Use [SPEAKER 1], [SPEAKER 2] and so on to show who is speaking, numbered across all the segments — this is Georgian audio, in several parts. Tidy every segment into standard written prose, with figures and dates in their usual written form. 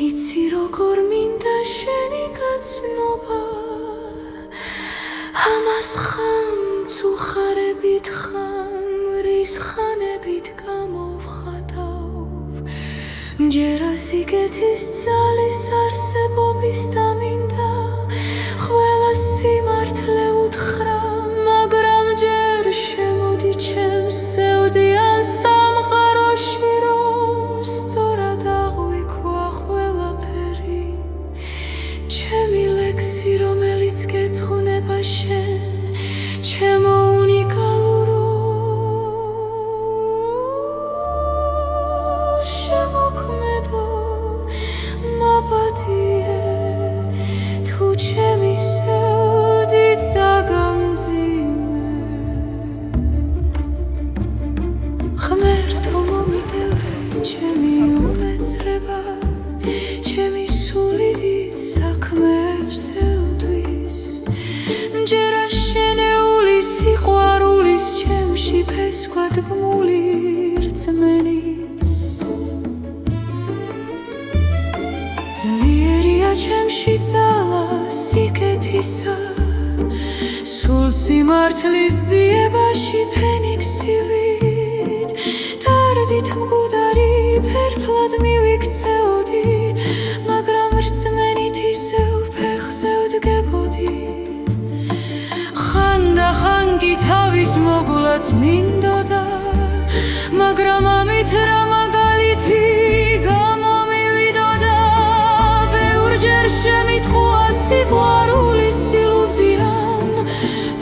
[SPEAKER 1] იცი როგორ მინდა შენი გაცნობა ამას ხან წუხარებით ხან რის ხანებით გამოვხატავ ჯერ ასიკეთის ძალის არსებობის დამინდა ყველა სიმართლე უთხრა მაგრამ ჯერ შემოდი ჩემს სევდიან სამყაროში რომ სწორად აღვიქვა ყველაფერი ჩემი ლექსი რომელიც გეძღვნება შენ ჩემო უნიკალურო შემოქმედო მაპატიე თუ ჩემი სევდით დაგამძიმე ღმერთო მომიდევე ჩემი უმეცრება ჩემი სულით საქმეებს ელთვის ჯერ აშენეულის სიყვარულის ჩემში ფესვად გმული რწმენის ძლიერია ჩემში ძალა სიკეთისა სულ სიმართლის ძიებაში ფენიქსივით დარდით მკვდარი ფერფლად მივიქცეოდი მაგრამ რწმენით ისევ ფეხზე ვდგებოდი ხან და ხან კი თავის მოგვლაც მინდოდა მაგრამ ამით რა მაგალითი გამომივიდოდა ბევრჯერ შემიტყვა სიყვარულის ილუზიამ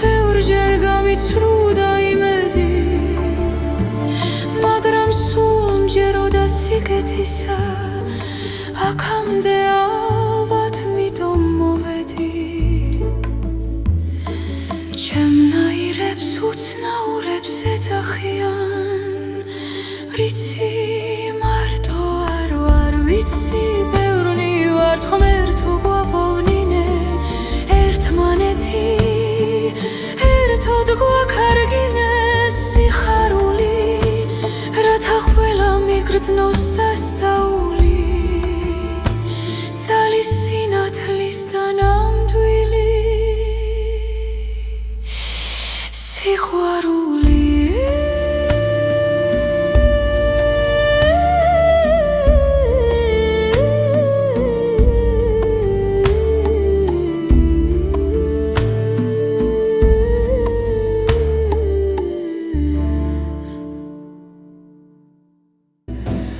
[SPEAKER 1] ბევრჯერ გამიცრუდა იმედი მაგრამ სულ მჯეროდა სიკეთისა აქამდე ალბათ მიტომ მოვედი ჩემნაირებს უცნაურებს ეძახიან რიცი მარტო არ ვარ ვიცი ბევრნი ვართ ღმერთო გვაპოვნინე ერთმანეთი ერთად გვაქარგინე სიხარული რათა ყველა მიგრძნოს სასწაული ძალის სინათლის და ნამდვილი სიყვარული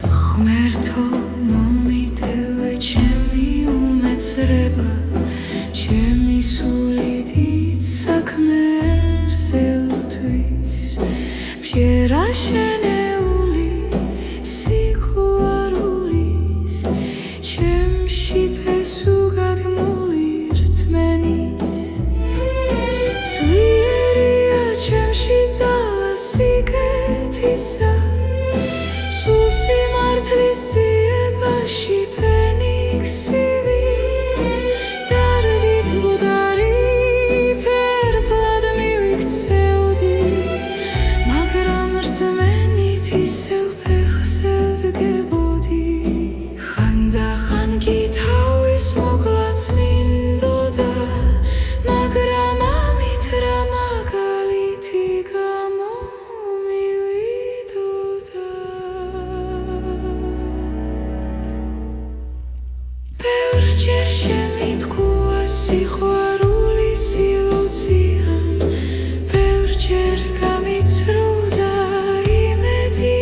[SPEAKER 1] ღმერთო მომიდევე ჩემი უმეცრება ჩემი სულით საქმეებს ელთვის ჯერ აშენეული სიყვარულის ჩემში ფესვად გმული რწმენის ძლიერია ჩემში ძალა სიკეთისა სულ სიმართლის ძიებაში ფენიქსივით დარდით მკვდარი ფერფლად მივიქცეოდი მაგრამ რწმენით ისევ ფეხზე ვდგებოდი ხან და ხან კი თავის მოგვლაც მინდოდა მაგრამ ამით რა მაგალითი გამომივიდოდა ბევრჯერ შემიტყვა სიყვარულის ილუზიამ ბევრჯერ გამიცრუდა იმედი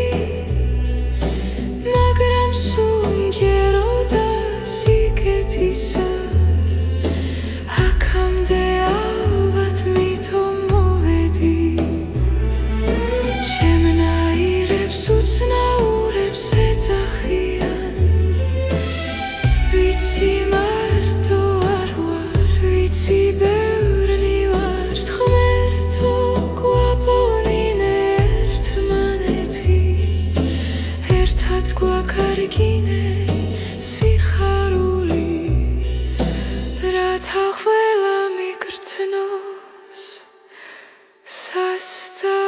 [SPEAKER 1] მაგრამ სულ მჯეროდა სიკეთისა აქამდე ალბათ მითომ მოვედი ჩემნაირებს უცნაურებს ეძახიან ვიცი მარტო არ ვარ ვიცი ბევრნი ვართ ღმერთო გვაპოვნინე ერთმანეთი ერთად გვაქარგინე სიხარული რათა ყველა მიგრძნოს სასწაული